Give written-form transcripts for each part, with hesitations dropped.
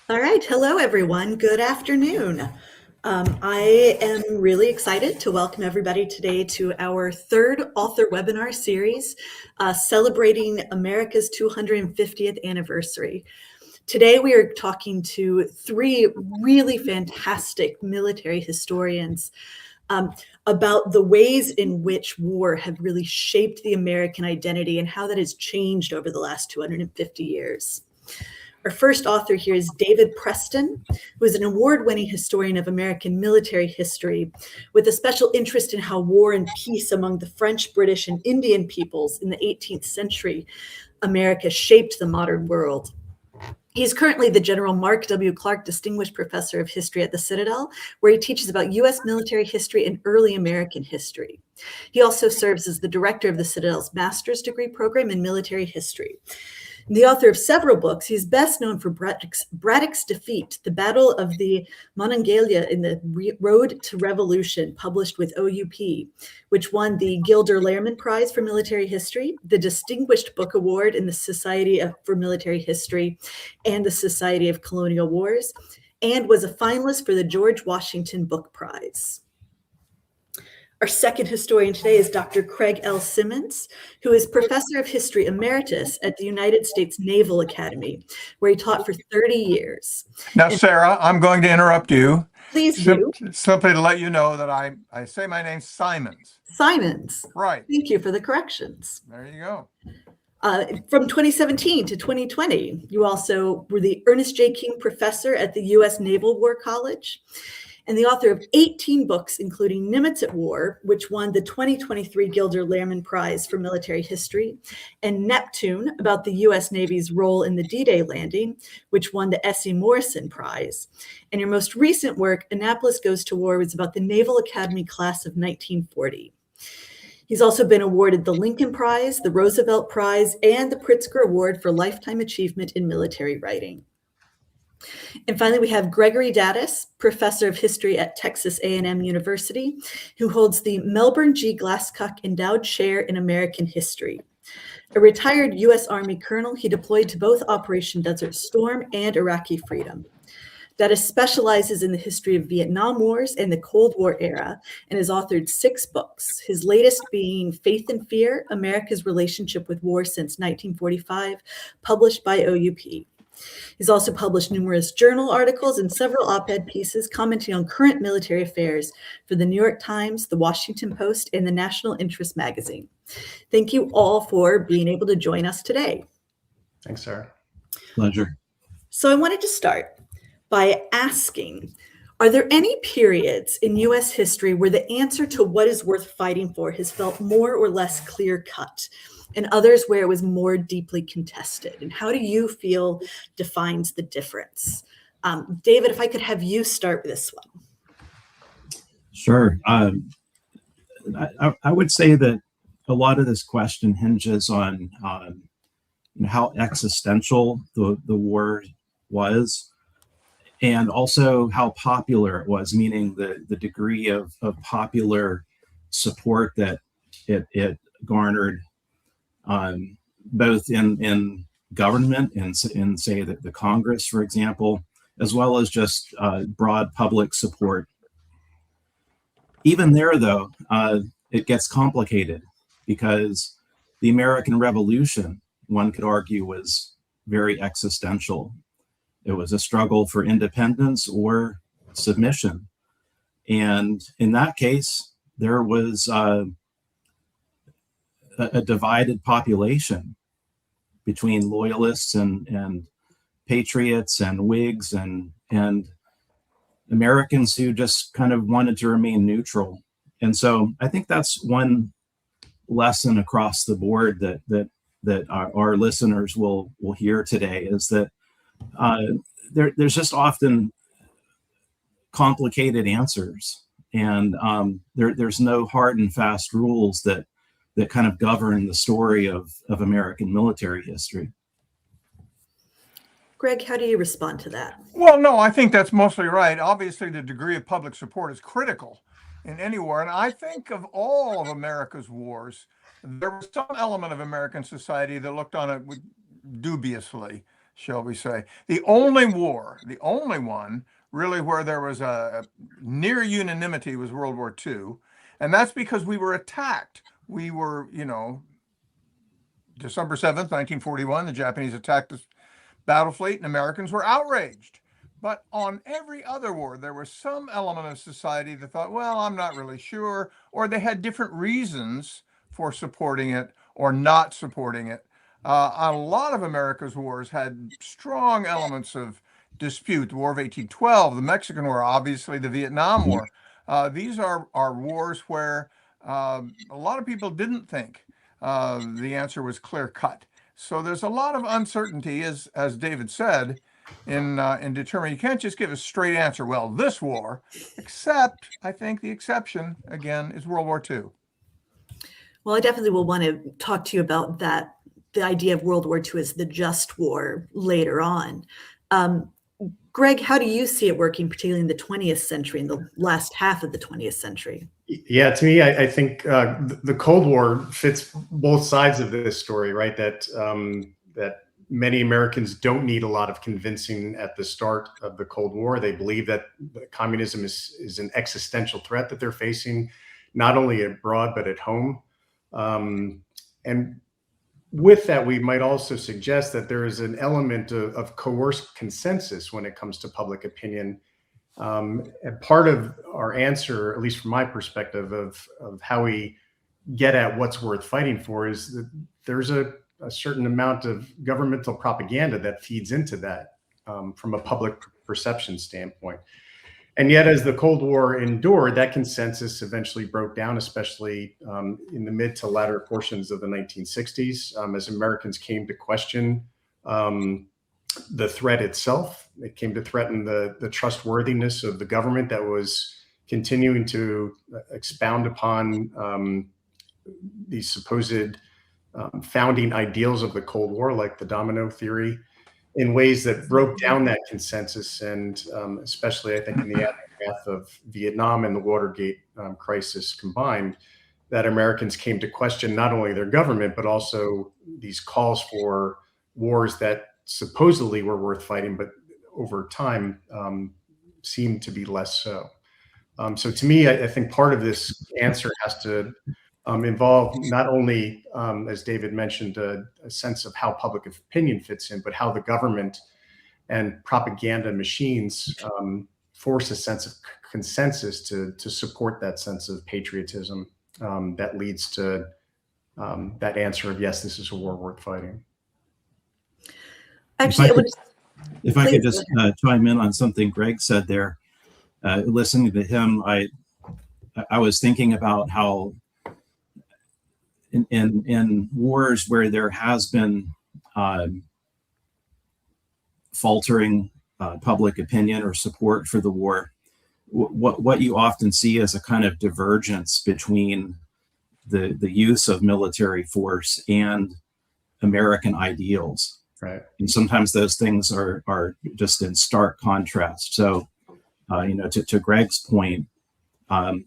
All right. Hello, everyone. Good afternoon. I am really excited to welcome everybody today to our third author webinar series, celebrating America's 250th anniversary. Today, we are talking to three really fantastic military historians about the ways in which war have really shaped the American identity and how that has changed over the last 250 years. Our first author here is David Preston, who is an award-winning historian of American military history with a special interest in how war and peace among the French, British, and Indian peoples in the 18th century America shaped the modern world. He's currently the General Mark W. Clark Distinguished Professor of History at the Citadel, where he teaches about U.S. military history and early American history. He also serves as the director of the Citadel's master's degree program in military history. The author of several books, he's best known for Braddock's Defeat, the Battle of the Monongahela in the Road to Revolution, published with OUP, which won the Gilder Lehrman Prize for Military History, the Distinguished Book Award in the Society for Military History, and the Society of Colonial Wars, and was a finalist for the George Washington Book Prize. Our second historian today is Dr. Craig L. Symonds, who is Professor of History Emeritus at the United States Naval Academy, where he taught for 30 years. Now, Sarah, I'm going to interrupt you. Please do. Simply to let you know that I say my name's Symonds. Symonds. Right. Thank you for the corrections. There you go. From 2017 to 2020, you also were the Ernest J. King Professor at the U.S. Naval War College, and the author of 18 books, including Nimitz at War, which won the 2023 Gilder Lehrman Prize for Military History, and Neptune, about the U.S. Navy's role in the D-Day landing, which won the S.E. Morrison Prize. And your most recent work, Annapolis Goes to War, was about the Naval Academy class of 1940. He's also been awarded the Lincoln Prize, the Roosevelt Prize, and the Pritzker Award for Lifetime Achievement in Military Writing. And finally, we have Gregory Daddis, Professor of History at Texas A&M University, who holds the Melbourne G. Glasscock Endowed Chair in American History. A retired U.S. Army colonel, he deployed to both Operation Desert Storm and Iraqi Freedom. Daddis specializes in the history of Vietnam Wars and the Cold War era and has authored 6 books, his latest being Faith and Fear, America's Relationship with War Since 1945, published by OUP. He's also published numerous journal articles and several op-ed pieces commenting on current military affairs for the New York Times, the Washington Post, and the National Interest magazine. Thank you all for being able to join us today. Thanks, Sarah. Pleasure. So I wanted to start by asking, are there any periods in U.S. history where the answer to what is worth fighting for has felt more or less clear-cut, and others where it was more deeply contested? And how do you feel defines the difference? David, if I could have you start with this one. Sure. I would say that a lot of this question hinges on how existential the war was, and also how popular it was, meaning the degree of popular support that it garnered, both in government and in say the Congress, for example, as well as just broad public support. Even there, though, it gets complicated because the American Revolution, one could argue, was very existential. It was a struggle for independence or submission. And in that case, there was a divided population between loyalists and patriots and Whigs and Americans who just kind of wanted to remain neutral. And so I think that's one lesson across the board that our listeners will hear today, is that there's just often complicated answers, and there's no hard and fast rules that kind of govern the story of American military history. Greg, how do you respond to that? Well, no, I think that's mostly right. Obviously, the degree of public support is critical in any war. And I think of all of America's wars, there was some element of American society that looked on it dubiously. shall we say. The only one really where there was a near unanimity was World War II. And that's because we were attacked. We were, December 7th, 1941, the Japanese attacked the battle fleet and Americans were outraged. But on every other war, there was some element of society that thought, well, I'm not really sure, or they had different reasons for supporting it or not supporting it. A lot of America's wars had strong elements of dispute. The War of 1812, the Mexican War, obviously the Vietnam War. These are wars where a lot of people didn't think the answer was clear cut. So there's a lot of uncertainty, as David said, in determining. You can't just give a straight answer. Well, this war, except I think the exception again is World War II. Well, I definitely will want to talk to you about that, the idea of World War II as the just war later on. Greg, how do you see it working, particularly in the 20th century, in the last half of the 20th century? Yeah, to me, I think the Cold War fits both sides of this story, right? That many Americans don't need a lot of convincing at the start of the Cold War. They believe that communism is an existential threat that they're facing, not only abroad, but at home. And with that, we might also suggest that there is an element of coerced consensus when it comes to public opinion. And part of our answer, at least from my perspective, of how we get at what's worth fighting for is that there's a certain amount of governmental propaganda that feeds into that from a public perception standpoint. And yet, as the Cold War endured, that consensus eventually broke down, especially in the mid to latter portions of the 1960s, as Americans came to question the threat itself. It came to threaten the trustworthiness of the government that was continuing to expound upon these supposed founding ideals of the Cold War, like the domino theory, in ways that broke down that consensus. And especially, I think, in the aftermath of Vietnam and the Watergate crisis combined, that Americans came to question not only their government, but also these calls for wars that supposedly were worth fighting, but over time seemed to be less so. So to me, I think part of this answer has to involve not only, as David mentioned, a sense of how public opinion fits in, but how the government and propaganda machines force a sense of consensus to support that sense of patriotism that leads to that answer of, yes, this is a war worth fighting. Actually, if I could just chime in on something Greg said there, listening to him, I was thinking about how in wars where there has been faltering public opinion or support for the war, what you often see is a kind of divergence between the use of military force and American ideals. Right. And sometimes those things are just in stark contrast. So, to Greg's point,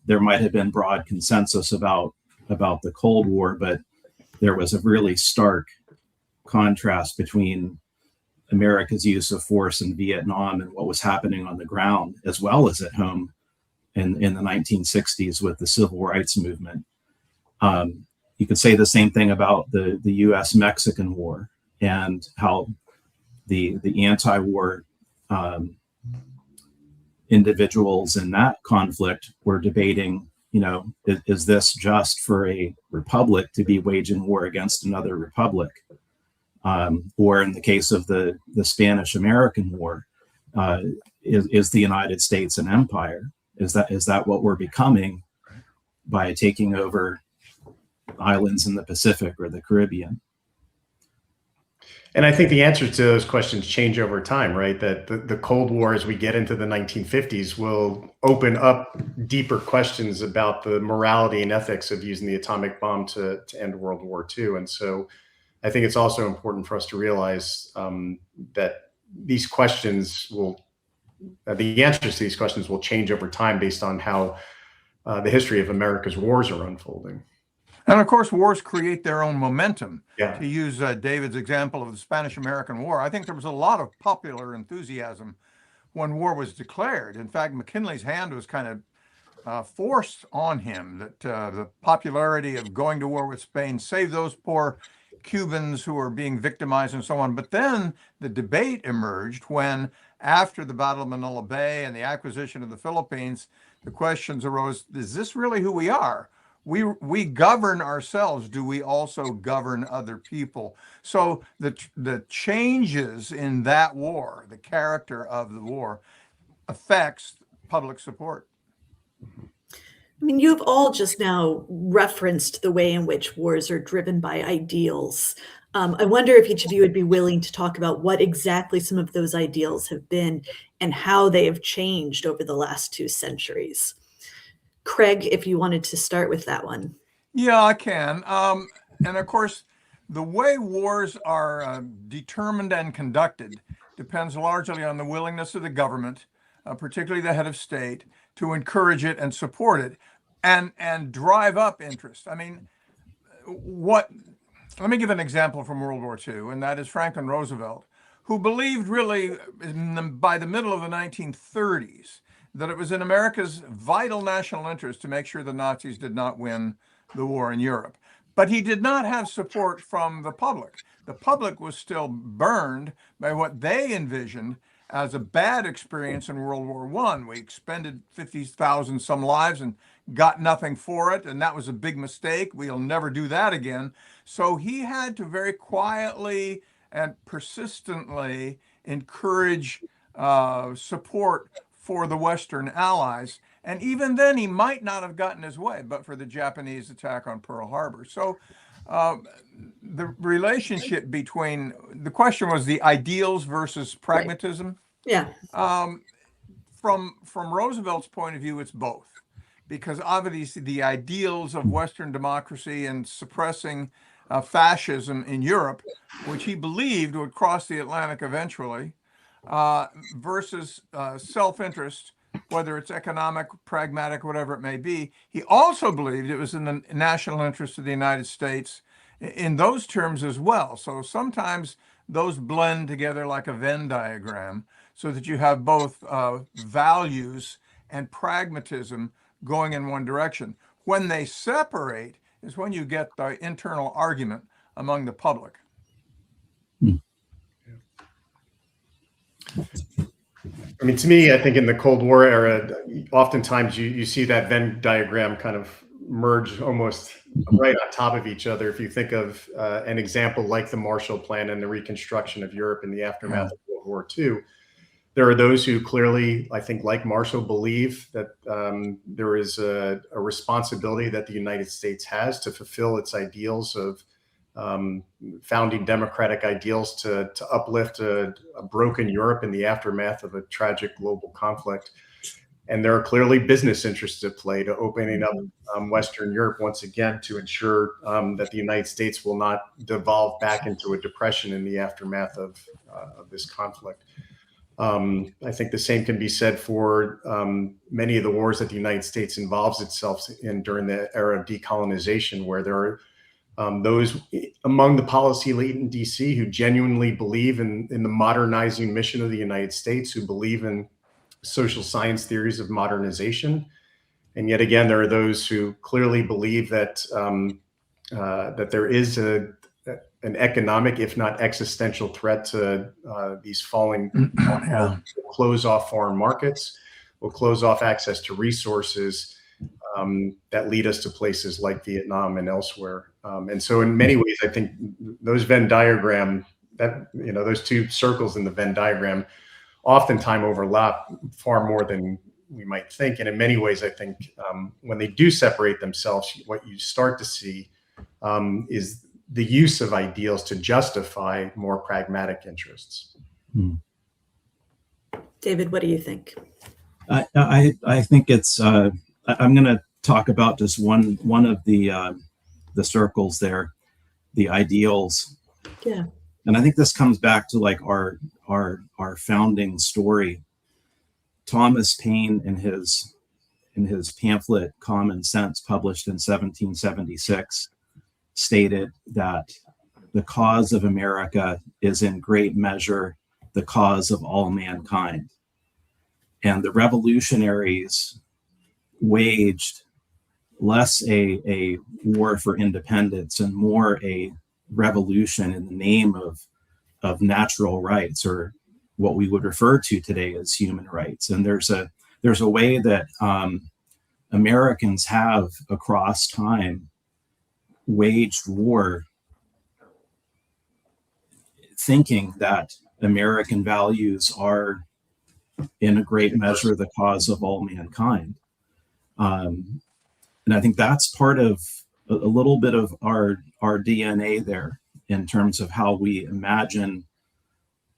there might have been broad consensus about the Cold War, but there was a really stark contrast between America's use of force in Vietnam and what was happening on the ground, as well as at home in the 1960s with the civil rights movement. You could say the same thing about the U.S.-Mexican War and how the anti-war individuals in that conflict were debating, is this just for a republic to be waging war against another republic? Or in the case of the Spanish-American War, is the United States an empire? Is that what we're becoming by taking over islands in the Pacific or the Caribbean? And I think the answers to those questions change over time, right? That the Cold War, as we get into the 1950s, will open up deeper questions about the morality and ethics of using the atomic bomb to end World War II. And so I think it's also important for us to realize that these questions the answers to these questions will change over time based on how the history of America's wars are unfolding. And of course, wars create their own momentum. Yeah. To use David's example of the Spanish-American War, I think there was a lot of popular enthusiasm when war was declared. In fact, McKinley's hand was kind of forced on him, that the popularity of going to war with Spain saved those poor Cubans who were being victimized and so on. But then the debate emerged when, after the Battle of Manila Bay and the acquisition of the Philippines, the questions arose, is this really who we are? We govern ourselves. Do we also govern other people? So the changes in that war, the character of the war, affects public support. I mean, you've all just now referenced the way in which wars are driven by ideals. I wonder if each of you would be willing to talk about what exactly some of those ideals have been and how they have changed over the last 2 centuries. Craig, if you wanted to start with that one. Yeah, I can. And of course, the way wars are determined and conducted depends largely on the willingness of the government, particularly the head of state, to encourage it and support it and drive up interest. I mean, let me give an example from World War II, and that is Franklin Roosevelt, who believed really by the middle of the 1930s that it was in America's vital national interest to make sure the Nazis did not win the war in Europe. But he did not have support from the public. The public was still burned by what they envisioned as a bad experience in World War I. We expended 50,000 some lives and got nothing for it, and that was a big mistake. We'll never do that again. So he had to very quietly and persistently encourage support for the Western Allies. And even then, he might not have gotten his way, but for the Japanese attack on Pearl Harbor. So the relationship between, the question was the ideals versus pragmatism. Yeah. From Roosevelt's point of view, it's both. Because obviously the ideals of Western democracy and suppressing fascism in Europe, which he believed would cross the Atlantic eventually, versus self-interest, whether it's economic, pragmatic, whatever it may be. He also believed it was in the national interest of the United States in those terms as well. So sometimes those blend together like a Venn diagram so that you have both values and pragmatism going in one direction. When they separate is when you get the internal argument among the public. I mean, to me, I think in the Cold War era, oftentimes you see that Venn diagram kind of merge almost right on top of each other. If you think of an example like the Marshall Plan and the reconstruction of Europe in the aftermath of World War II, there are those who clearly, I think, like Marshall, believe that there is a responsibility that the United States has to fulfill its ideals of founding democratic ideals to uplift a broken Europe in the aftermath of a tragic global conflict. And there are clearly business interests at play to opening up Western Europe once again to ensure that the United States will not devolve back into a depression in the aftermath of this conflict. I think the same can be said for many of the wars that the United States involves itself in during the era of decolonization, where there are those among the policy elite in DC who genuinely believe in the modernizing mission of the United States, who believe in social science theories of modernization. And yet again, there are those who clearly believe that that there is an economic, if not existential, threat to these falling will close off foreign markets, will close off access to resources that lead us to places like Vietnam and elsewhere. And so in many ways, I think those Venn diagram, those two circles in the Venn diagram oftentimes overlap far more than we might think. And in many ways, I think when they do separate themselves, what you start to see is the use of ideals to justify more pragmatic interests. David, what do you think? I think it's, I'm going to talk about just one of the circles there, the ideals. Yeah. And I think this comes back to like our founding story. Thomas Paine in his pamphlet Common Sense, published in 1776, stated that the cause of America is in great measure the cause of all mankind. And the revolutionaries waged less a war for independence and more a revolution in the name of natural rights, or what we would refer to today as human rights. And there's a way that Americans have across time waged war thinking that American values are in a great measure the cause of all mankind. And I think that's part of a little bit of our DNA there in terms of how we imagine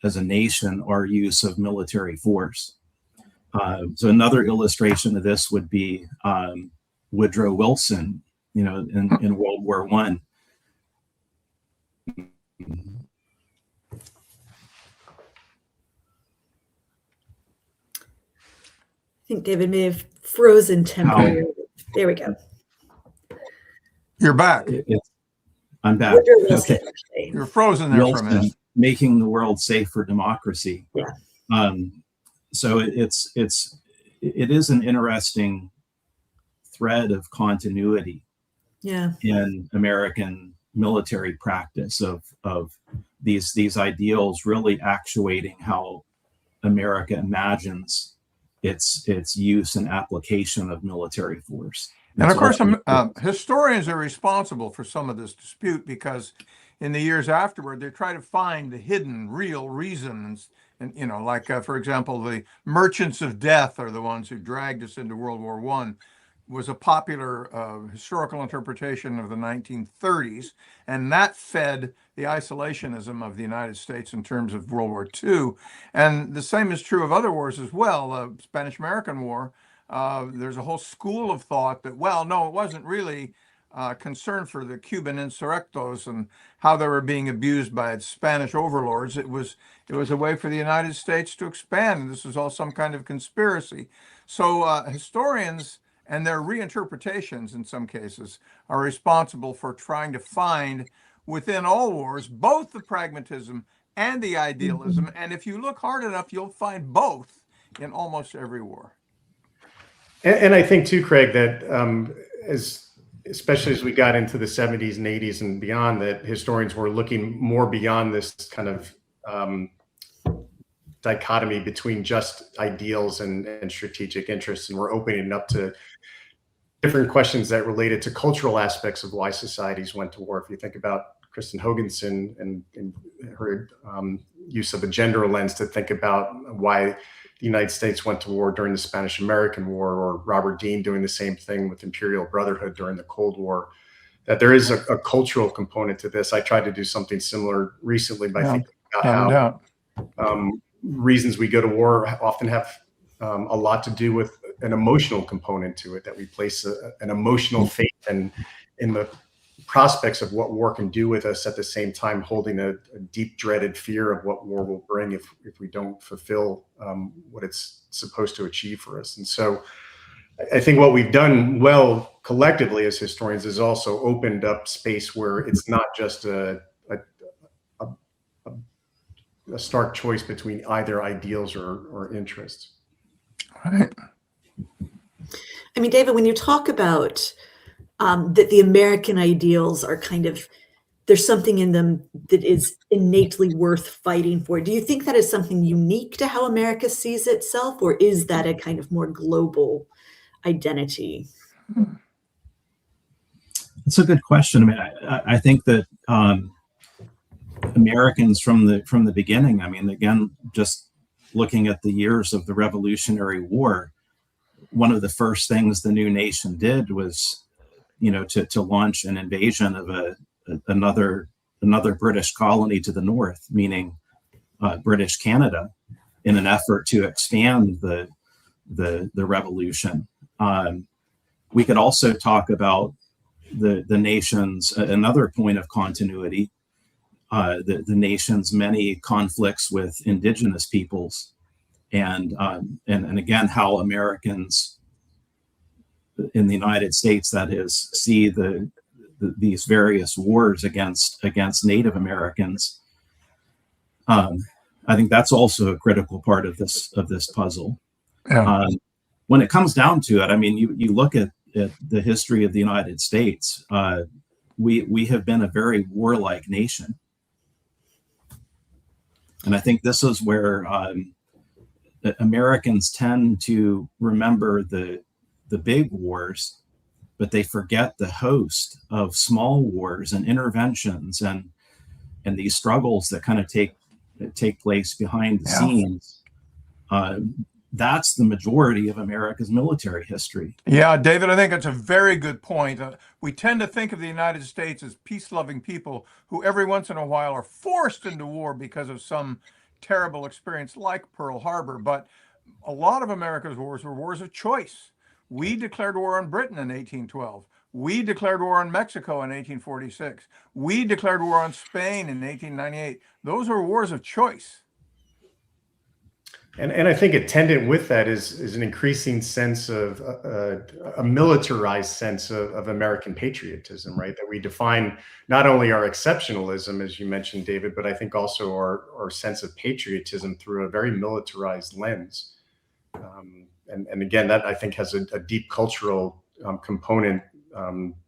as a nation our use of military force. So another illustration of this would be Woodrow Wilson, in World War I. I think David may have frozen temporarily. There we go. You're back. I'm back. Woodrow Wilson, Okay. actually. You're frozen there for a Wilson, minute. making the world safe for democracy. Yeah. So it is an interesting thread of continuity Yeah. in American military practice of these ideals really actuating how America imagines its use and application of military force. And of course, historians are responsible for some of this dispute, because in the years afterward, they try to find the hidden, real reasons. And, like, for example, the merchants of death are the ones who dragged us into World War I, was a popular historical interpretation of the 1930s. And that fed the isolationism of the United States in terms of World War II. And the same is true of other wars as well. The Spanish-American War, there's a whole school of thought that, well, no, it wasn't really concern for the Cuban insurrectos and how they were being abused by its Spanish overlords. It was a way for the United States to expand. This was all some kind of conspiracy. So historians and their reinterpretations in some cases are responsible for trying to find within all wars both the pragmatism and the idealism. And if you look hard enough, you'll find both in almost every war. And I think too, Craig, that especially as we got into the 70s and 80s and beyond, that historians were looking more beyond this kind of dichotomy between just ideals and strategic interests, and we're opening it up to different questions that related to cultural aspects of why societies went to war. If you think about Kristen Hoganson and her use of a gender lens to think about why the United States went to war during the Spanish-American War, or Robert Dean doing the same thing with Imperial Brotherhood during the Cold War, that there is a cultural component to this. I tried to do something similar recently by thinking about how reasons we go to war often have a lot to do with an emotional component to it, that we place an emotional faith in the prospects of what war can do with us, at the same time holding a deep dreaded fear of what war will bring if we don't fulfill what it's supposed to achieve for us. And so I think what we've done well collectively as historians is also opened up space where it's not just a stark choice between either ideals or interests. Right. I mean, David, when you talk about that the American ideals are kind of, there's something in them that is innately worth fighting for. Do you think that is something unique to how America sees itself, or is that a kind of more global identity? That's a good question. I mean, I think that Americans from the beginning, I mean, again, just looking at the years of the Revolutionary War, one of the first things the new nation did was, to launch an invasion of another British colony to the north, meaning British Canada, in an effort to expand the revolution. We could also talk about the nation's another point of continuity, the nation's many conflicts with indigenous peoples, and again how Americans in the United States, that is, see the these various wars against Native Americans. I think that's also a critical part of this puzzle. Yeah. When it comes down to it, I mean, you look at the history of the United States. We have been a very warlike nation, and I think this is where Americans tend to remember the big wars, but they forget the host of small wars and interventions and these struggles that kind of take place behind the scenes. That's the majority of America's military history. Yeah, David, I think that's a very good point. We tend to think of the United States as peace-loving people who every once in a while are forced into war because of some terrible experience like Pearl Harbor. But a lot of America's wars were wars of choice. We declared war on Britain in 1812. We declared war on Mexico in 1846. We declared war on Spain in 1898. Those were wars of choice. And I think attendant with that is an increasing sense of a militarized sense of American patriotism, right? That we define not only our exceptionalism, as you mentioned, David, but I think also our sense of patriotism through a very militarized lens. And again, that I think has a deep cultural component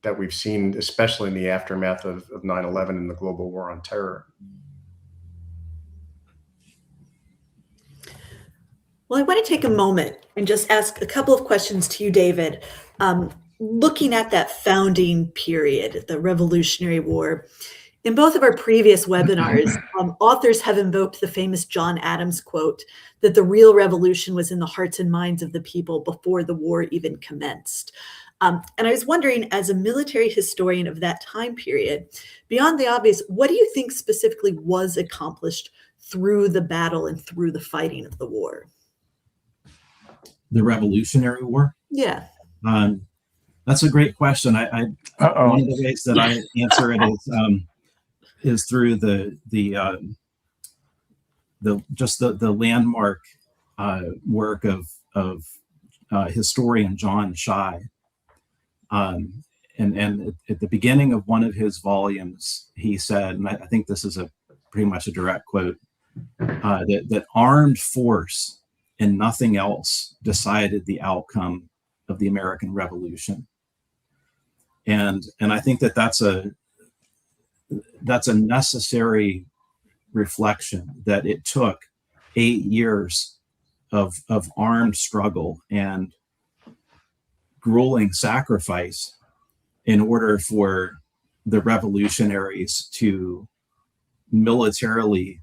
that we've seen, especially in the aftermath of 9/11 and the global war on terror. Well, I want to take a moment and just ask a couple of questions to you, David. Looking at that founding period, the Revolutionary War, in both of our previous webinars, authors have invoked the famous John Adams quote that the real revolution was in the hearts and minds of the people before the war even commenced. And I was wondering, as a military historian of that time period, beyond the obvious, what do you think specifically was accomplished through the battle and through the fighting of the war? The Revolutionary War? Yeah. That's a great question. One of the ways that I answer it is through the landmark work of historian John Shai. And at the beginning of one of his volumes, he said, and I think this is pretty much a direct quote, that armed force and nothing else decided the outcome of the American Revolution. And I think that's a necessary reflection, that it took 8 years of armed struggle and grueling sacrifice in order for the revolutionaries to militarily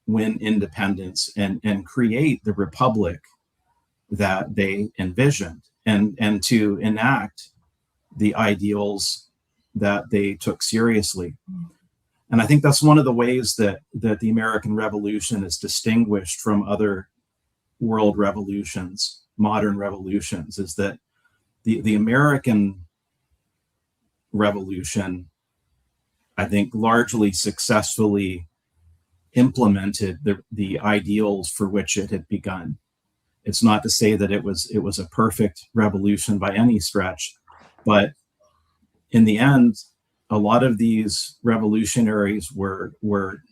win independence and create the republic that they envisioned, and to enact the ideals that they took seriously. And I think that's one of the ways that the American Revolution is distinguished from other world revolutions, modern revolutions, is that the American Revolution, I think, largely successfully implemented the ideals for which it had begun. It's not to say that it was a perfect revolution by any stretch, but in the end, a lot of these revolutionaries were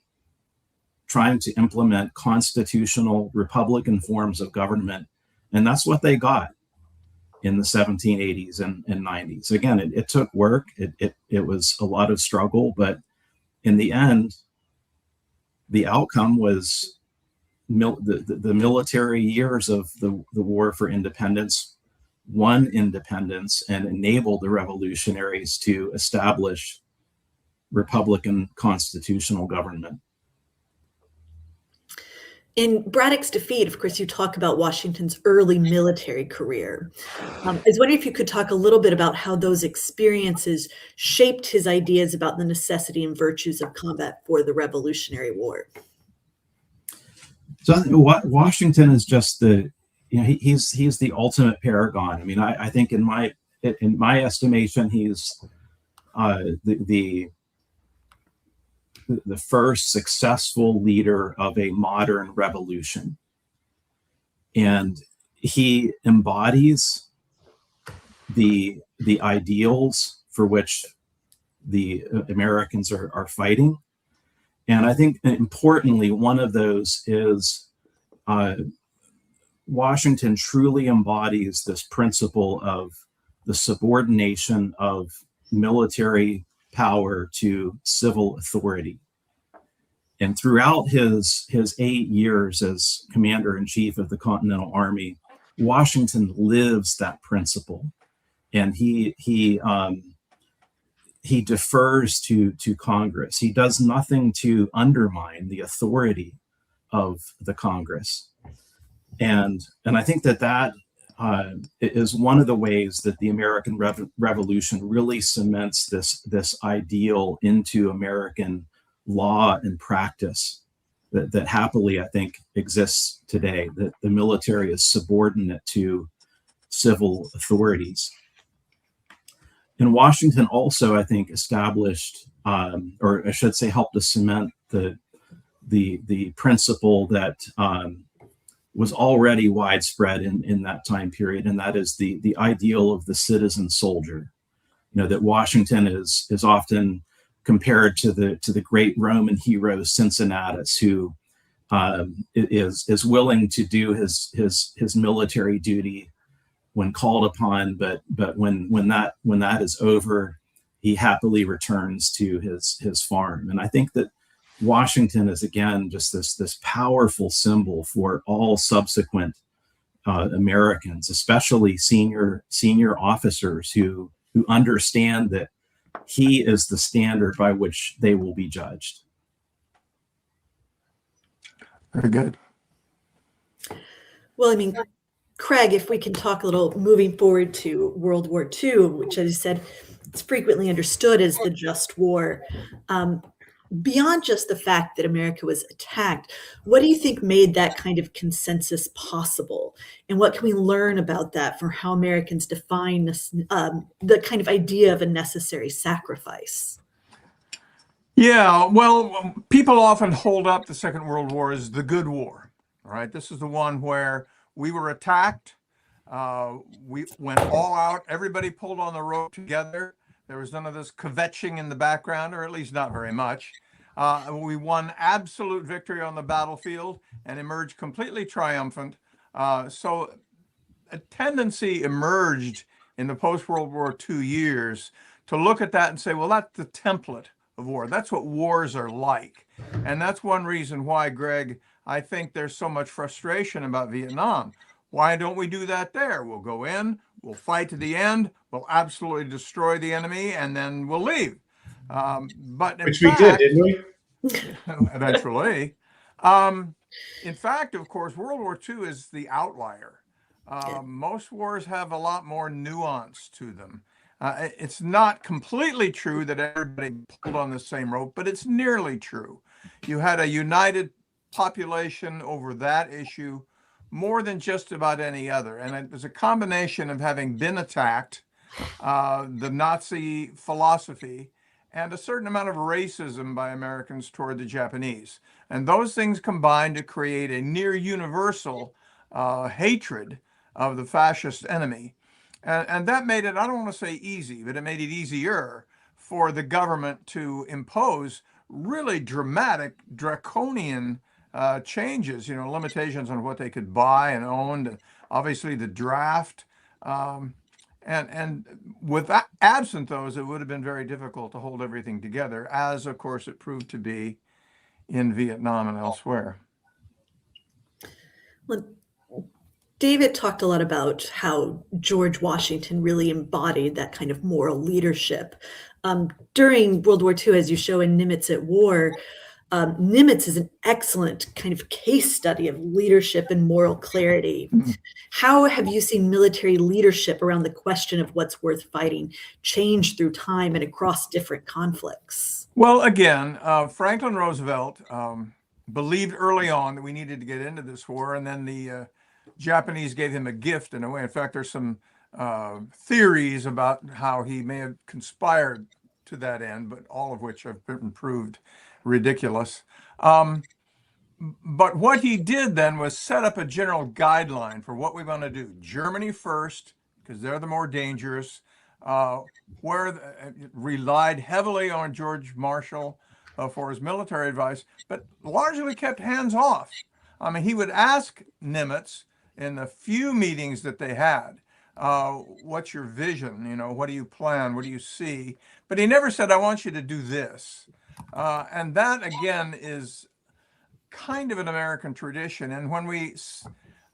trying to implement constitutional Republican forms of government, and that's what they got in the 1780s and 90s. Again, it took work. It was a lot of struggle, but in the end, the outcome was the military years of the war for independence won independence and enabled the revolutionaries to establish Republican constitutional government. In Braddock's Defeat, of course, you talk about Washington's early military career. I was wondering if you could talk a little bit about how those experiences shaped his ideas about the necessity and virtues of combat for the Revolutionary War. So Washington is just he's the ultimate paragon. I mean, I think in my estimation, he's the first successful leader of a modern revolution, and he embodies the ideals for which the Americans are fighting. And I think importantly, one of those is Washington truly embodies this principle of the subordination of military power to civil authority. And throughout his 8 years as commander-in-chief of the Continental Army, Washington lives that principle, and he defers to Congress. He does nothing to undermine the authority of the Congress, and I think that is one of the ways that the American Revolution really cements this ideal into American law and practice that happily, I think, exists today, that the military is subordinate to civil authorities. And Washington also, I think, established, or I should say, helped to cement the principle that was already widespread in that time period, and that is the ideal of the citizen soldier. You know, that Washington is often compared to the great Roman hero Cincinnatus, who is willing to do his military duty when called upon, but when that is over, he happily returns to his farm. And I think that Washington is, again, just this powerful symbol for all subsequent Americans, especially senior officers who understand that he is the standard by which they will be judged. Very good. Well, I mean, Craig, if we can talk a little moving forward to World War II, which, as you said, it's frequently understood as the just war. Beyond just the fact that America was attacked, what do you think made that kind of consensus possible? And what can we learn about that for how Americans define the kind of idea of a necessary sacrifice? Yeah, well, people often hold up the Second World War as the good war. All right, this is the one where we were attacked. We went all out. Everybody pulled on the rope together. There was none of this kvetching in the background, or at least not very much. We won absolute victory on the battlefield and emerged completely triumphant. So a tendency emerged in the post-World War II years to look at that and say, well, that's the template of war. That's what wars are like. And that's one reason why, Greg, I think there's so much frustration about Vietnam. Why don't we do that there? We'll go in, we'll fight to the end, we'll absolutely destroy the enemy, and then we'll leave. But Which we did, didn't we? Eventually. In fact, of course, World War II is the outlier. Most wars have a lot more nuance to them. It's not completely true that everybody pulled on the same rope, but it's nearly true. You had a united population over that issue more than just about any other. And it was a combination of having been attacked, the Nazi philosophy, and a certain amount of racism by Americans toward the Japanese. And those things combined to create a near universal hatred of the fascist enemy. And that made it, I don't want to say easy, but it made it easier for the government to impose really dramatic, draconian changes, limitations on what they could buy and own, and obviously the draft. And absent those, it would have been very difficult to hold everything together, as of course it proved to be in Vietnam and elsewhere. Well, David talked a lot about how George Washington really embodied that kind of moral leadership. During World War II, as you show in Nimitz at War, Nimitz is an excellent kind of case study of leadership and moral clarity. How have you seen military leadership around the question of what's worth fighting change through time and across different conflicts? Well, again, Franklin Roosevelt believed early on that we needed to get into this war, and then the Japanese gave him a gift in a way. In fact, there's some theories about how he may have conspired to that end, but all of which have been proved ridiculous. But what he did then was set up a general guideline for what we want to do. Germany first, because they're the more dangerous. relied heavily on George Marshall for his military advice, but largely kept hands off. I mean, he would ask Nimitz in the few meetings that they had, what's your vision? You know, what do you plan? What do you see? But he never said, I want you to do this. And that, again, is kind of an American tradition. And when we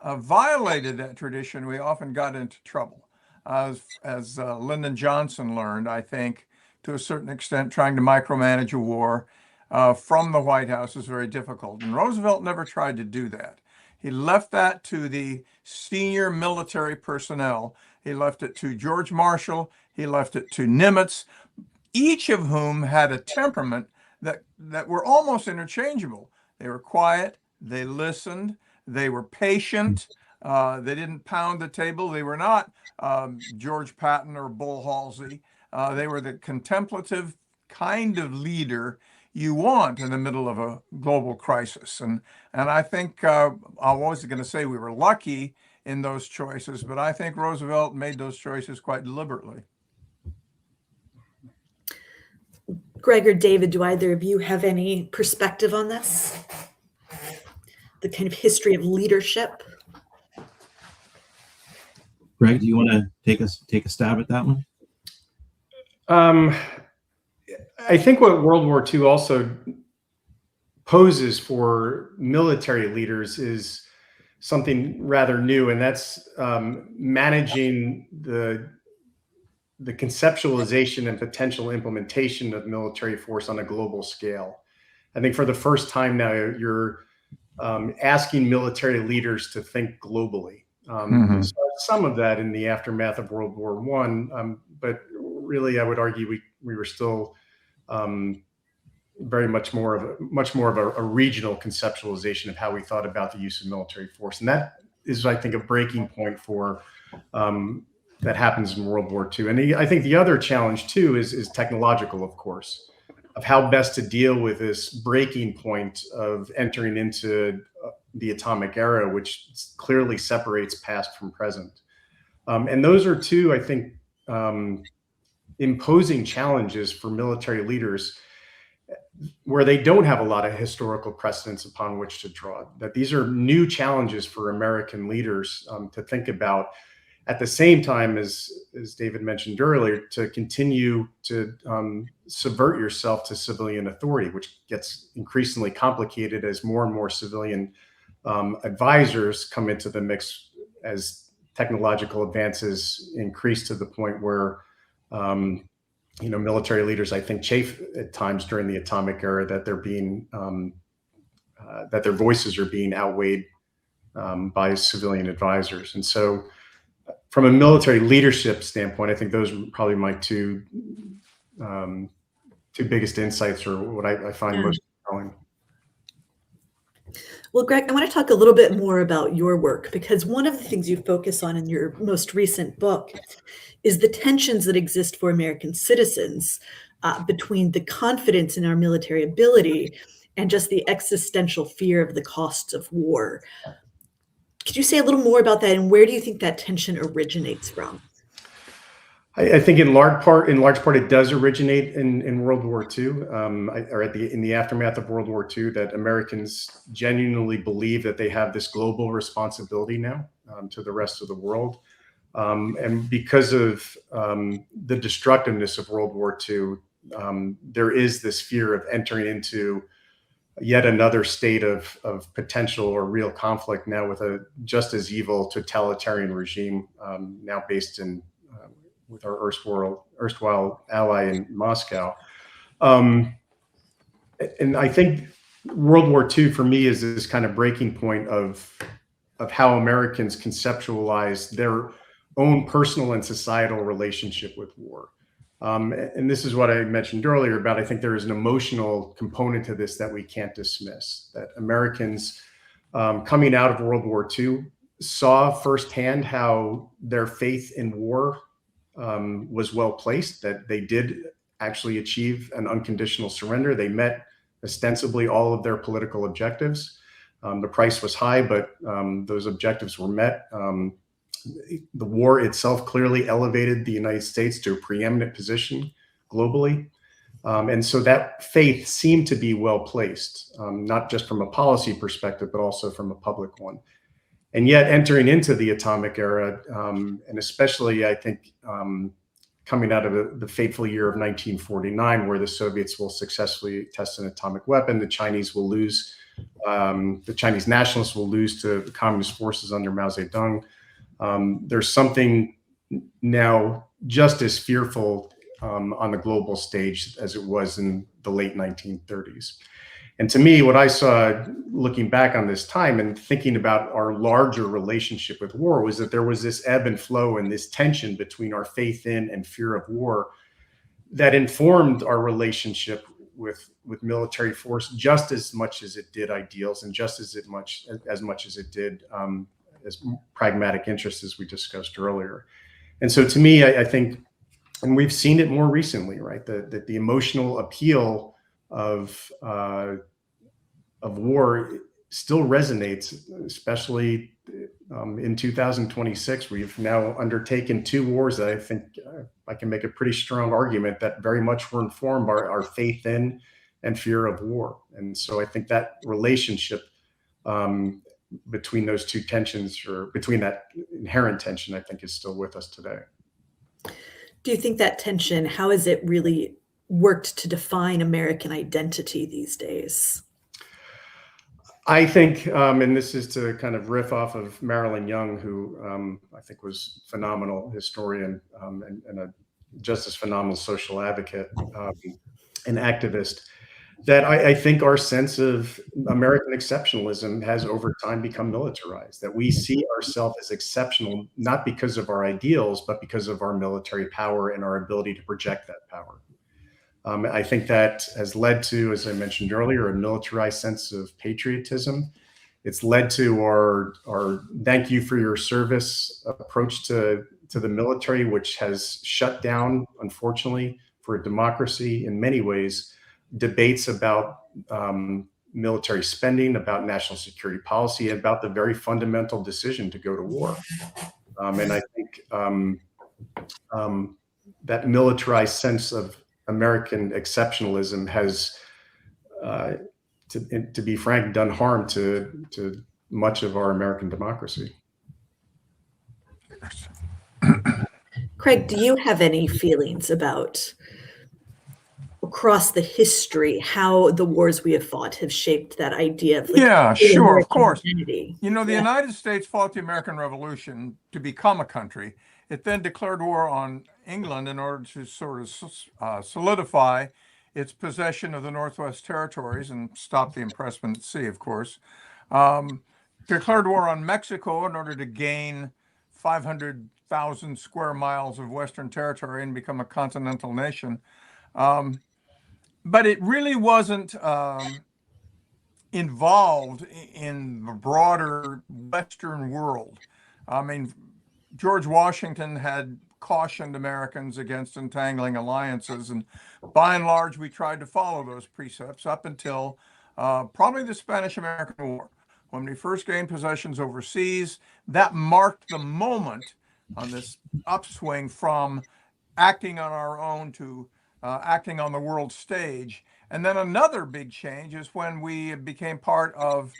violated that tradition, we often got into trouble. As Lyndon Johnson learned, I think, to a certain extent, trying to micromanage a war from the White House is very difficult. And Roosevelt never tried to do that. He left that to the senior military personnel. He left it to George Marshall. He left it to Nimitz, each of whom had a temperament that were almost interchangeable. They were quiet. They listened. They were patient. They didn't pound the table. They were not George Patton or Bull Halsey. They were the contemplative kind of leader you want in the middle of a global crisis. And I think I'm always going to say we were lucky in those choices, but I think Roosevelt made those choices quite deliberately. Greg or David, do either of you have any perspective on this? The kind of history of leadership? Greg, do you want to take a stab at that one? I think what World War II also poses for military leaders is something rather new, and that's managing the conceptualization and potential implementation of military force on a global scale. I think for the first time now, you're asking military leaders to think globally. We saw some of that in the aftermath of World War I, but really, I would argue we were still very much more of a regional conceptualization of how we thought about the use of military force, and that is, I think, a breaking point for that happens in World War II. And I think the other challenge too is technological, of course, of how best to deal with this breaking point of entering into the atomic era, which clearly separates past from present. And those are two, I think, imposing challenges for military leaders where they don't have a lot of historical precedents upon which to draw. That these are new challenges for American leaders to think about. At the same time, as David mentioned earlier, to continue to subvert yourself to civilian authority, which gets increasingly complicated as more and more civilian advisors come into the mix as technological advances increase to the point where military leaders, I think, chafe at times during the atomic era that they're being that their voices are being outweighed by civilian advisors. And so, from a military leadership standpoint, I think those are probably my two biggest insights, or what I find most compelling. Well, Greg, I want to talk a little bit more about your work, because one of the things you focus on in your most recent book is the tensions that exist for American citizens between the confidence in our military ability and just the existential fear of the costs of war. Could you say a little more about that, and where do you think that tension originates from? I think in large part, it does originate in World War II, or in the aftermath of World War II, that Americans genuinely believe that they have this global responsibility now to the rest of the world. And because of the destructiveness of World War II, there is this fear of entering into yet another state of potential or real conflict, now with a just as evil totalitarian regime, now based in with our erstwhile ally in Moscow. And I think World War II for me is this kind of breaking point of how Americans conceptualize their own personal and societal relationship with war. And this is what I mentioned earlier about, I think there is an emotional component to this that we can't dismiss, that Americans coming out of World War II saw firsthand how their faith in war was well placed, that they did actually achieve an unconditional surrender. They met ostensibly all of their political objectives. The price was high, but those objectives were met. The war itself clearly elevated the United States to a preeminent position globally. And so that faith seemed to be well placed, not just from a policy perspective, but also from a public one. And yet entering into the atomic era, and especially, I think, coming out of the fateful year of 1949, where the Soviets will successfully test an atomic weapon, the Chinese will lose, the Chinese nationalists will lose to the communist forces under Mao Zedong. There's something now just as fearful on the global stage as it was in the late 1930s. And to me, what I saw looking back on this time and thinking about our larger relationship with war was that there was this ebb and flow and this tension between our faith in and fear of war that informed our relationship with military force just as much as it did ideals, and just as much as it did as pragmatic interests, as we discussed earlier. And so to me, I think, and we've seen it more recently, right, that the emotional appeal of war still resonates, especially in 2026. We've now undertaken 2 wars that I think I can make a pretty strong argument that very much were informed by our faith in and fear of war. And so I think that relationship between those two tensions, or between that inherent tension, I think is still with us today. Do you think that tension, how has it really worked to define American identity these days? I think, and this is to kind of riff off of Marilyn Young, who I think was a phenomenal historian and a just as phenomenal social advocate and activist, that I think our sense of American exceptionalism has over time become militarized, that we see ourselves as exceptional, not because of our ideals, but because of our military power and our ability to project that power. I think that has led to, as I mentioned earlier, a militarized sense of patriotism. It's led to our thank you for your service approach to the military, which has shut down, unfortunately, for democracy in many ways, debates about military spending, about national security policy, about the very fundamental decision to go to war. And I think that militarized sense of American exceptionalism has, to be frank, done harm to much of our American democracy. Craig, do you have any feelings about, across the history, how the wars we have fought have shaped that idea of, like, yeah, sure, of course. identity? You know, the United States fought the American Revolution to become a country. It then declared war on England in order to sort of solidify its possession of the Northwest Territories and stop the impressment at sea, of course. Declared war on Mexico in order to gain 500,000 square miles of Western territory and become a continental nation. But it really wasn't involved in the broader Western world. I mean, George Washington had cautioned Americans against entangling alliances, and by and large, we tried to follow those precepts up until probably the Spanish-American War. When we first gained possessions overseas, that marked the moment on this upswing from acting on our own to acting on the world stage. And then another big change is when we became part of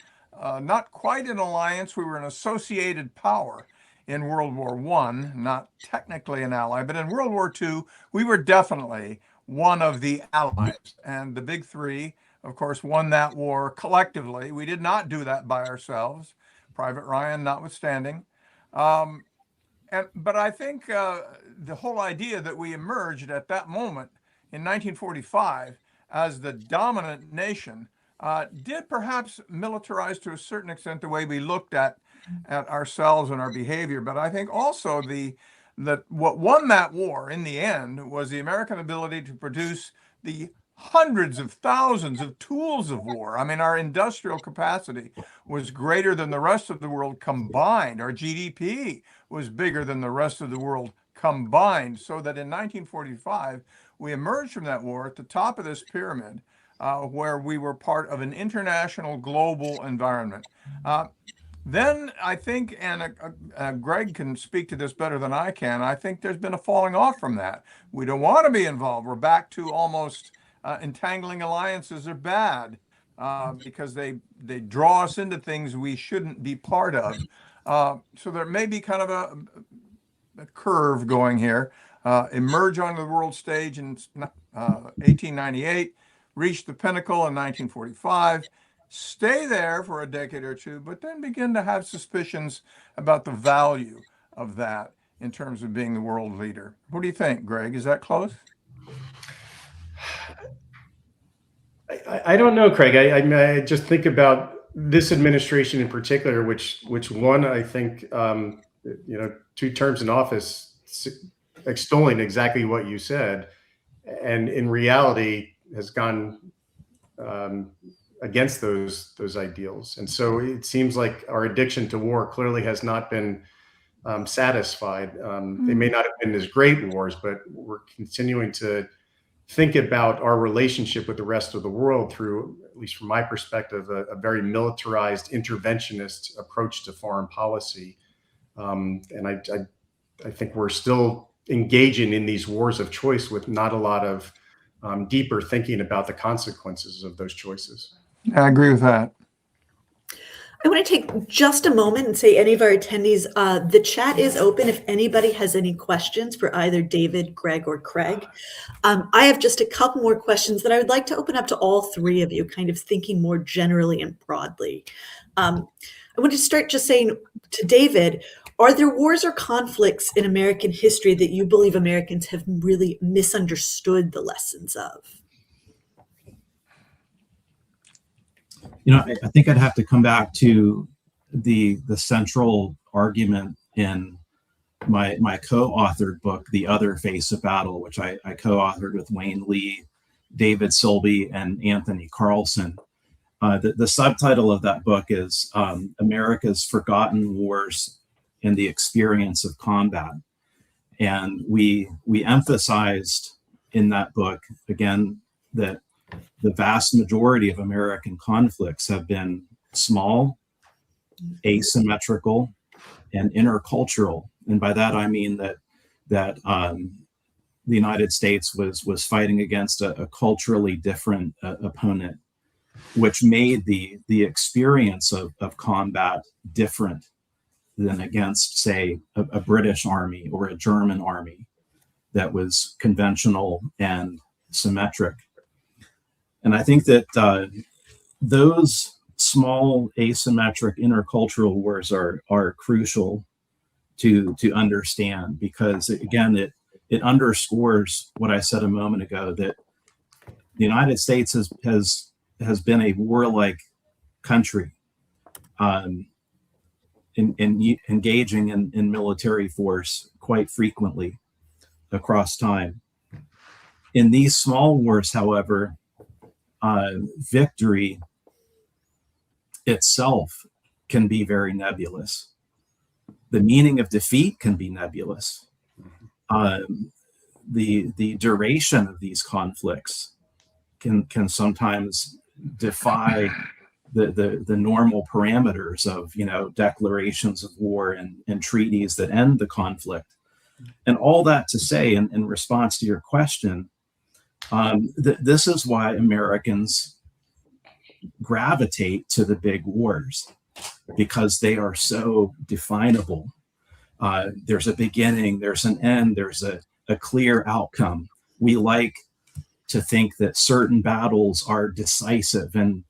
not quite an alliance, we were an associated power in World War I, not technically an ally, but in World War II, we were definitely one of the allies. And the big three, of course, won that war collectively. We did not do that by ourselves, Private Ryan notwithstanding. But I think the whole idea that we emerged at that moment in 1945 as the dominant nation did perhaps militarize to a certain extent the way we looked at ourselves and our behavior. But I think also that what won that war in the end was the American ability to produce the hundreds of thousands of tools of war. I mean, our industrial capacity was greater than the rest of the world combined. Our GDP was bigger than the rest of the world combined, so that in 1945, we emerged from that war at the top of this pyramid, where we were part of an international global environment. Then I think, and Greg can speak to this better than I can, I think there's been a falling off from that. We don't want to be involved. We're back to almost entangling alliances are bad because they draw us into things we shouldn't be part of. So there may be kind of a curve going here. Emerge onto the world stage in 1898, reach the pinnacle in 1945. Stay there for a decade or two, but then begin to have suspicions about the value of that in terms of being the world leader. What do you think, Greg? Is that close? I don't know, Craig. I just think about this administration in particular, which won, I think, 2 terms in office, extolling exactly what you said, and in reality has gone against those ideals. And so it seems like our addiction to war clearly has not been satisfied. They may not have been as great wars, but we're continuing to think about our relationship with the rest of the world through, at least from my perspective, a very militarized interventionist approach to foreign policy. And I think we're still engaging in these wars of choice with not a lot of deeper thinking about the consequences of those choices. I agree with that. I want to take just a moment and say any of our attendees, the chat is open if anybody has any questions for either David, Greg, or Craig. I have just a couple more questions that I would like to open up to all 3 of you, kind of thinking more generally and broadly. I want to start just saying to David, are there wars or conflicts in American history that you believe Americans have really misunderstood the lessons of? I think I'd have to come back to the central argument in my co-authored book, The Other Face of Battle, which I co-authored with Wayne Lee, David Silby, and Anthony Carlson. The subtitle of that book is America's Forgotten Wars and the Experience of Combat. And we emphasized in that book, again, that the vast majority of American conflicts have been small, asymmetrical, and intercultural. And by that, I mean that the United States was fighting against a culturally different opponent, which made the experience of combat different than against, say, a British army or a German army that was conventional and symmetric. And I think that those small asymmetric intercultural wars are crucial to understand, because again, it underscores what I said a moment ago, that the United States has been a warlike country, engaging in military force quite frequently across time. In these small wars, however, victory itself can be very nebulous. The meaning of defeat can be nebulous. The duration of these conflicts can sometimes defy the normal parameters of declarations of war and treaties that end the conflict. And all that to say, in response to your question, this is why Americans gravitate to the big wars, because they are so definable. There's a beginning, there's an end, there's a clear outcome. We like to think that certain battles are decisive and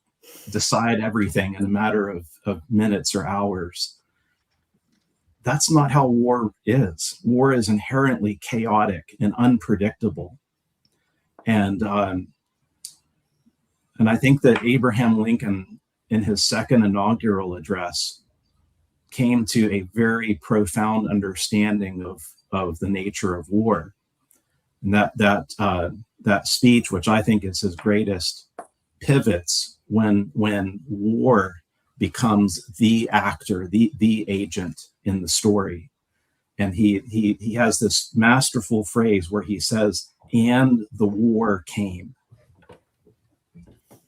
decide everything in a matter of minutes or hours. That's not how war is. War is inherently chaotic and unpredictable. And I think that Abraham Lincoln, in his second inaugural address, came to a very profound understanding of the nature of war. And that speech, which I think is his greatest, pivots when war becomes the actor, the agent in the story. And he has this masterful phrase where he says, "And the war came,"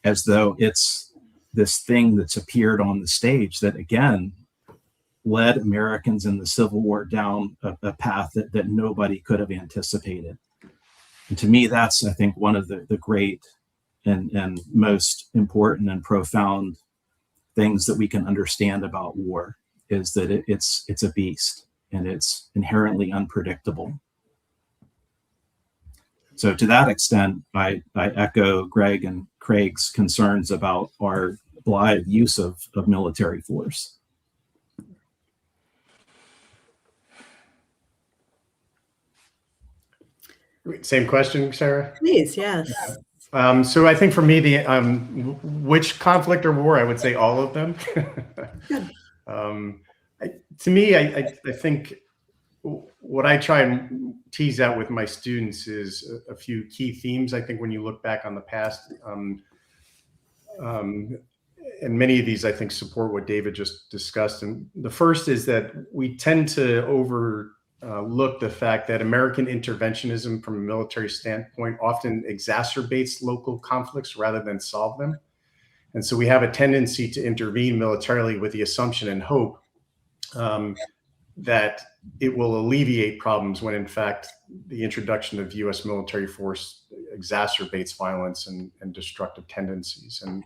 as though it's this thing that's appeared on the stage that, again, led Americans in the Civil War down a path that nobody could have anticipated. And to me, that's, I think, one of the great and most important and profound things that we can understand about war, is that it's a beast and it's inherently unpredictable. So to that extent, I echo Greg and Craig's concerns about our blithe use of military force. Same question, Sarah? Please, yes. So I think for me, which conflict or war, I would say all of them. To me, I think what I try and tease out with my students is a few key themes. I think when you look back on the past, and many of these, I think, support what David just discussed. And the first is that we tend to overlook the fact that American interventionism from a military standpoint often exacerbates local conflicts rather than solve them. And so we have a tendency to intervene militarily with the assumption and hope that it will alleviate problems, when in fact the introduction of U.S. military force exacerbates violence and destructive tendencies. And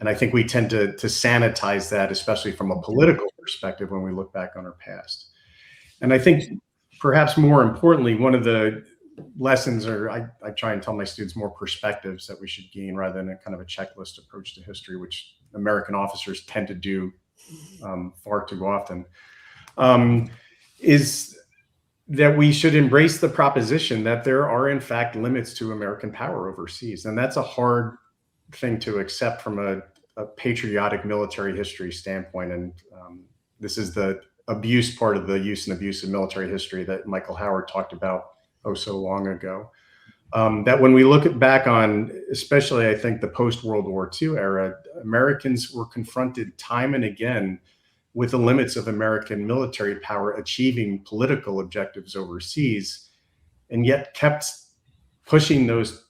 I think we tend to sanitize that, especially from a political perspective, when we look back on our past. And I think perhaps more importantly, one of the lessons, or I try and tell my students, more perspectives that we should gain rather than a kind of a checklist approach to history, which American officers tend to do far too often, is that we should embrace the proposition that there are in fact limits to American power overseas. And that's a hard thing to accept from a patriotic military history standpoint. And this is the abuse part of the use and abuse of military history that Michael Howard talked about so long ago. That when we look back on, especially I think the post-World War II era, Americans were confronted time and again with the limits of American military power achieving political objectives overseas, and yet kept pushing those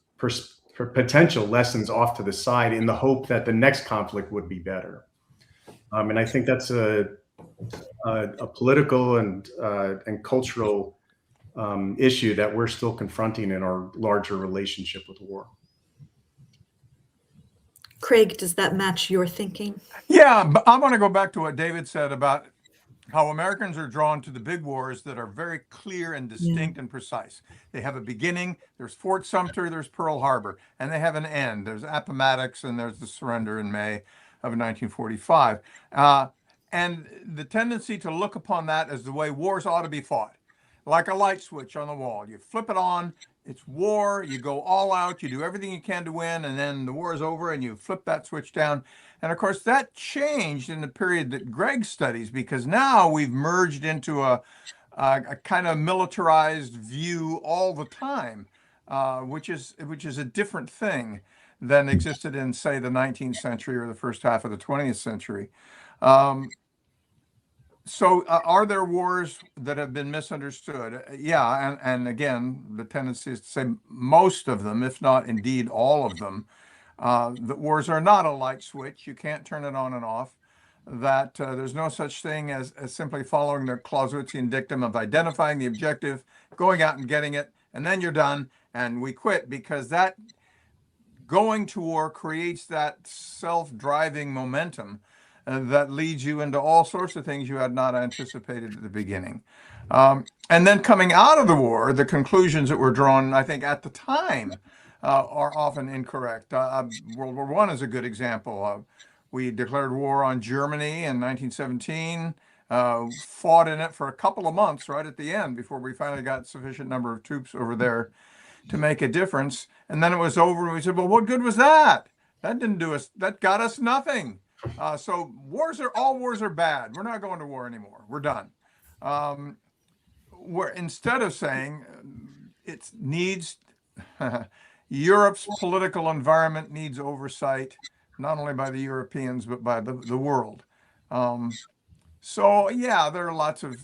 potential lessons off to the side in the hope that the next conflict would be better. And I think that's a political and cultural issue that we're still confronting in our larger relationship with war. Craig, does that match your thinking? Yeah, but I want to go back to what David said about how Americans are drawn to the big wars that are very clear and distinct and precise. They have a beginning, there's Fort Sumter, there's Pearl Harbor, and they have an end. There's Appomattox, and there's the surrender in May of 1945. And the tendency to look upon that as the way wars ought to be fought, like a light switch on the wall. You flip it on, it's war, you go all out, you do everything you can to win, and then the war is over and you flip that switch down. And of course, that changed in the period that Greg studies, because now we've merged into a kind of militarized view all the time, which is a different thing than existed in, say, the 19th century or the first half of the 20th century. So are there wars that have been misunderstood? Yeah, and again, the tendency is to say most of them, if not indeed all of them, that wars are not a light switch. You can't turn it on and off. That there's no such thing as simply following the Clausewitzian dictum of identifying the objective, going out and getting it, and then you're done, and we quit, because that going to war creates that self-driving momentum that leads you into all sorts of things you had not anticipated at the beginning. And then coming out of the war, the conclusions that were drawn, I think, at the time are often incorrect. World War I is a good example. We declared war on Germany in 1917, fought in it for a couple of months right at the end before we finally got sufficient number of troops over there to make a difference. And then it was over and we said, well, what good was that? That didn't do us, that got us nothing. So all wars are bad. We're not going to war anymore. We're done. Instead of saying it needs, Europe's political environment needs oversight, not only by the Europeans, but by the world. So yeah, there are lots of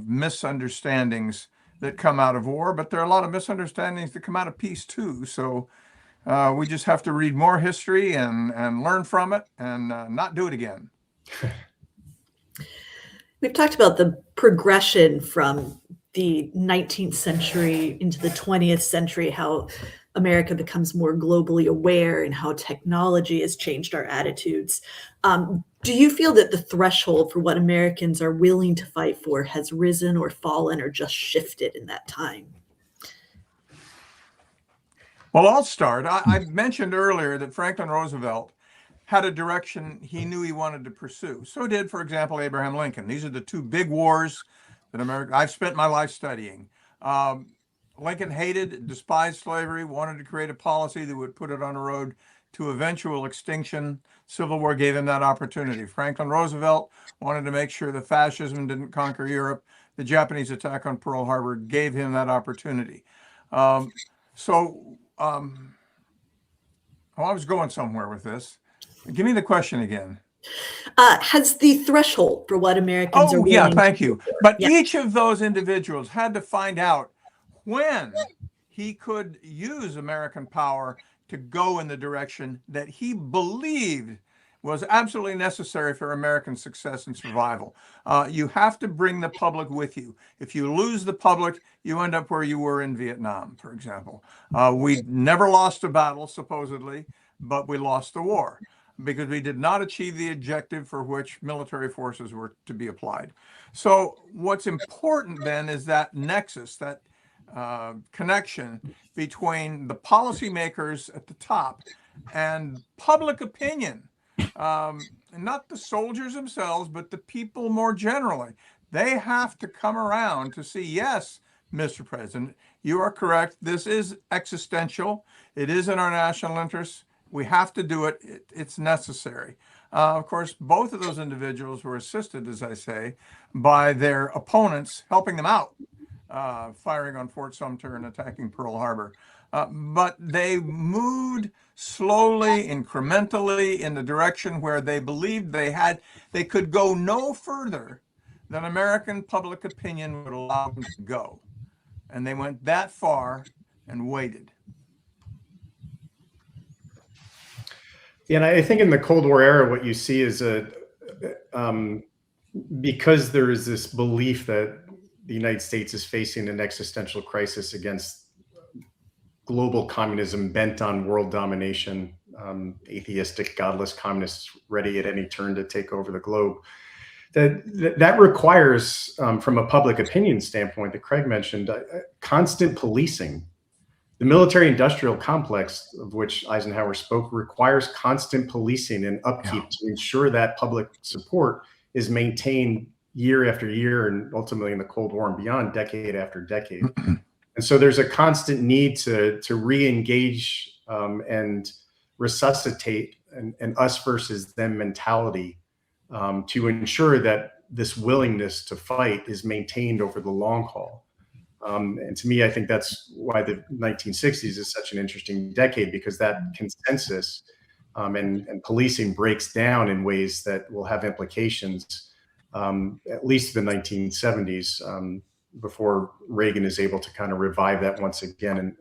misunderstandings that come out of war, but there are a lot of misunderstandings that come out of peace too. So we just have to read more history and learn from it and not do it again. We've talked about the progression from the 19th century into the 20th century, how America becomes more globally aware and how technology has changed our attitudes. Do you feel that the threshold for what Americans are willing to fight for has risen or fallen or just shifted in that time? Well, I'll start. I mentioned earlier that Franklin Roosevelt had a direction he knew he wanted to pursue. So did, for example, Abraham Lincoln. These are the two big wars that I've spent my life studying. Lincoln hated, despised slavery, wanted to create a policy that would put it on a road to eventual extinction. Civil War gave him that opportunity. Franklin Roosevelt wanted to make sure that fascism didn't conquer Europe. The Japanese attack on Pearl Harbor gave him that opportunity. I was going somewhere with this. Give me the question again. Has the threshold for what Americans are willing thank to you. do for? But Yeah. each of those individuals had to find out when he could use American power to go in the direction that he believed was absolutely necessary for American success and survival. You have to bring the public with you. If you lose the public, you end up where you were in Vietnam, for example. We never lost a battle, supposedly, but we lost the war because we did not achieve the objective for which military forces were to be applied. So what's important then is that nexus, that connection between the policymakers at the top and public opinion. Not the soldiers themselves, but the people more generally. They have to come around to see, yes, Mr. President, you are correct. This is existential. It is in our national interest. We have to do it. It's necessary. Of course, both of those individuals were assisted, as I say, by their opponents helping them out, firing on Fort Sumter and attacking Pearl Harbor. But they moved slowly, incrementally in the direction where they believed they could go no further than American public opinion would allow them to go. And they went that far and waited. Yeah, and I think in the Cold War era, what you see is because there is this belief that the United States is facing an existential crisis against global communism bent on world domination, atheistic, godless communists ready at any turn to take over the globe. That requires, from a public opinion standpoint that Craig mentioned, constant policing. The military-industrial complex, of which Eisenhower spoke, requires constant policing and upkeep to ensure that public support is maintained year after year, and ultimately in the Cold War and beyond, decade after decade. And so there's a constant need to re-engage and resuscitate an us versus them mentality to ensure that this willingness to fight is maintained over the long haul. And to me, I think that's why the 1960s is such an interesting decade, because that consensus and policing breaks down in ways that will have implications at least the 1970s, before Reagan is able to kind of revive that once again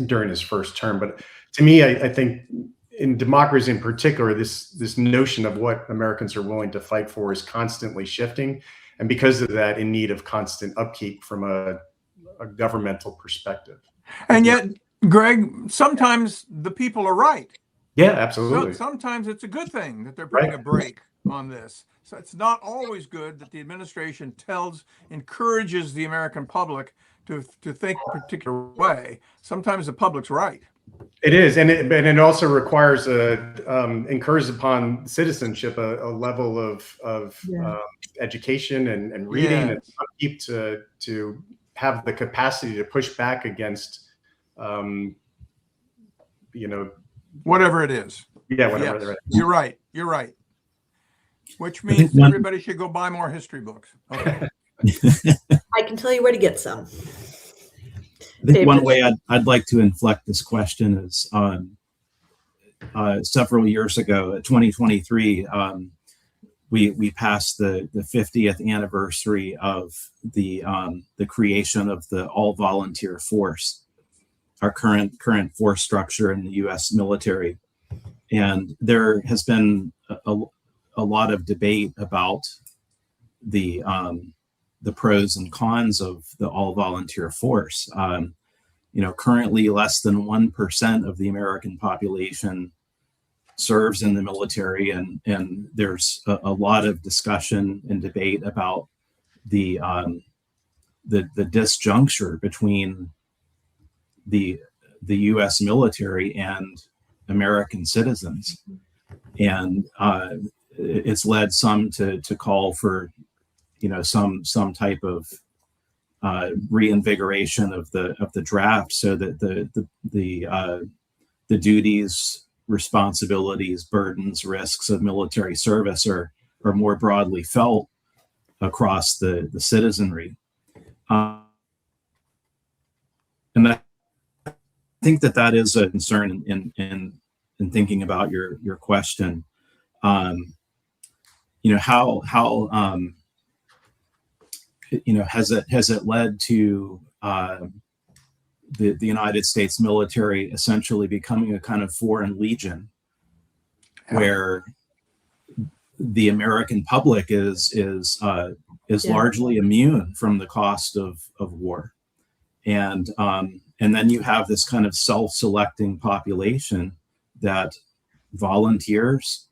during his first term. But to me, I think in democracy in particular, this notion of what Americans are willing to fight for is constantly shifting. And because of that, in need of constant upkeep from a governmental perspective. And yet, Greg, sometimes the people are right. Yeah, absolutely. Sometimes it's a good thing that they're putting a break on this. So it's not always good that the administration encourages the American public to think a particular way. Sometimes the public's right. It is, and it also requires encourages upon citizenship a level of education and reading and upkeep to have the capacity to push back against, whatever it is. Yeah, whatever. Yes. You're right. You're right. Which means everybody should go buy more history books. Okay. I can tell you where to get some. I think one way I'd like to inflect this question is several years ago, 2023, we passed the 50th anniversary of the creation of the all-volunteer force, our current force structure in the U.S. military. And there has been a lot of debate about the pros and cons of the all volunteer force. Currently less than 1% of the American population serves in the military, and there's a lot of discussion and debate about the disjuncture between the U.S. military and American citizens, and it's led some to call for some type of reinvigoration of the draft, so that the duties, responsibilities, burdens, risks of military service are more broadly felt across the citizenry. And I think that is a concern in thinking about your question. How has it led to the United States military essentially becoming a kind of foreign legion, where the American public is largely immune from the cost of war, and then you have this kind of self-selecting population that volunteers.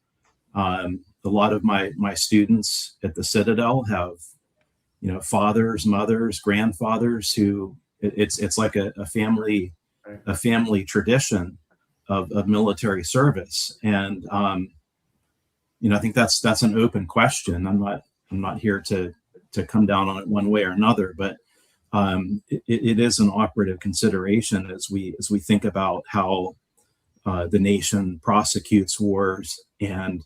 A lot of my students at the Citadel have fathers, mothers, grandfathers who it's like a family tradition of military service. And I think that's an open question. I'm not here to come down on it one way or another, but it is an operative consideration as we think about how the nation prosecutes wars, and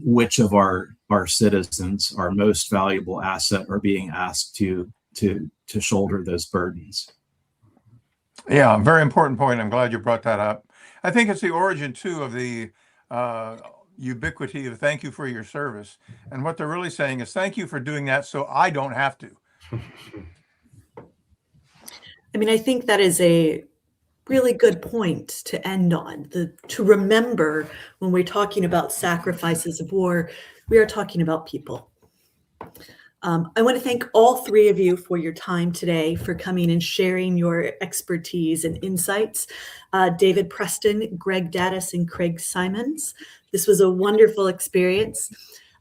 which of our citizens, our most valuable asset, are being asked to shoulder those burdens. Yeah, very important point. I'm glad you brought that up. I think it's the origin too of the ubiquity of thank you for your service. And what they're really saying is thank you for doing that so I don't have to. I mean, I think that is a really good point to end on, to remember when we're talking about sacrifices of war, we are talking about people. I want to thank all three of you for your time today, for coming and sharing your expertise and insights. David Preston, Greg Daddis, and Craig Symonds. This was a wonderful experience.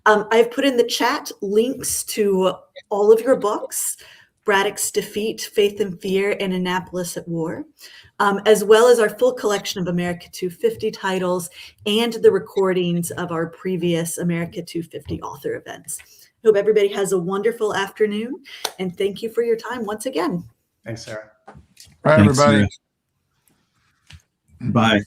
I've put in the chat links to all of your books: Braddock's Defeat, Faith and Fear, and Annapolis at War, as well as our full collection of America 250 titles and the recordings of our previous America 250 author events. Hope everybody has a wonderful afternoon, and thank you for your time once again. Thanks, Sarah. Bye, everybody. Sarah. Bye.